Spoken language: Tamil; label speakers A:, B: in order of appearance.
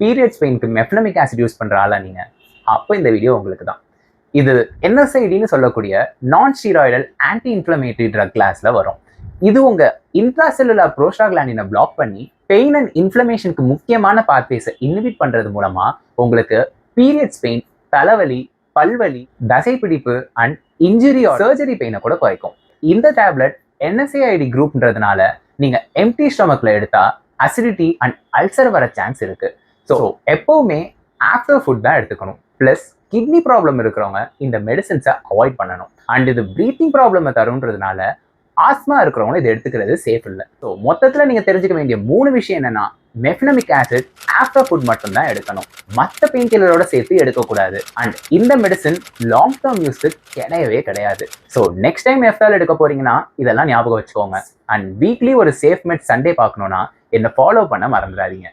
A: பீரியட்ஸ் பெயினுக்கு மெஃப்ளமிக் ஆசிட் யூஸ் பண்ற ஆளா நீங்க, அப்போ இந்த வீடியோ உங்களுக்கு தான். இது NSAIDன்னு சொல்லக்கூடிய நான் ஸ்டீராய்டல் ஆன்டி இன்ஃப்ளமேட்டரி ட்ரக் கிளாஸ்ல வரும். இது உங்க இன்ட்ராசெல்லுலர் ப்ரோஸ்டாகிளாண்டினை பிளாக் பண்ணி பெயின் அண்ட் இன்ஃப்ளமேஷனுக்கு முக்கியமான பாத்வேஸை இன்ஹிபிட் பண்றது மூலமா உங்களுக்கு பீரியட்ஸ் பெயின், தலைவலி, பல்வலி, தசைப்பிடிப்பு அண்ட் இன்ஜுரி சர்ஜரி பெயினை கூட குறைக்கும். இந்த டேப்லெட் NSAID குரூப்ன்றதுனால நீங்க எம்டி ஸ்டொமக்ல எடுத்தா அசிடிட்டி அண்ட் அல்சர் வர சான்ஸ் இருக்கு. ஸோ எப்பவுமே ஆஃப்டர் ஃபுட் தான் எடுத்துக்கணும். பிளஸ் கிட்னி ப்ராப்ளம் இருக்கிறவங்க இந்த மெடிசின்ஸை அவாய்ட் பண்ணணும். அண்ட் இது ப்ரீத்திங் ப்ராப்ளமை தருன்றதுனால ஆஸ்மா இருக்கிறவங்க இதை எடுத்துக்கிறது சேஃப் இல்லை. ஸோ மொத்தத்தில் நீங்கள் தெரிஞ்சுக்க வேண்டிய 3 விஷயம் என்னன்னா, மெஃப்ளமிக் ஆசிட் ஆஃப்டர் ஃபுட் மட்டும்தான் எடுக்கணும், மற்ற பெயின் கில்லரோட சேர்த்து எடுக்கக்கூடாது. அண்ட் இந்த மெடிசன் லாங் டேர்ம் யூஸ்க்கு கிடையவே கிடையாது. ஸோ நெக்ஸ்ட் டைம் எஃப்டால் எடுக்க போறீங்கன்னா இதெல்லாம் ஞாபகம் வச்சுக்கோங்க. அண்ட் வீக்லி ஒரு சேஃப் மெட் சண்டே பார்க்கணும்னா என்னை ஃபாலோ பண்ண மறந்துடாதீங்க.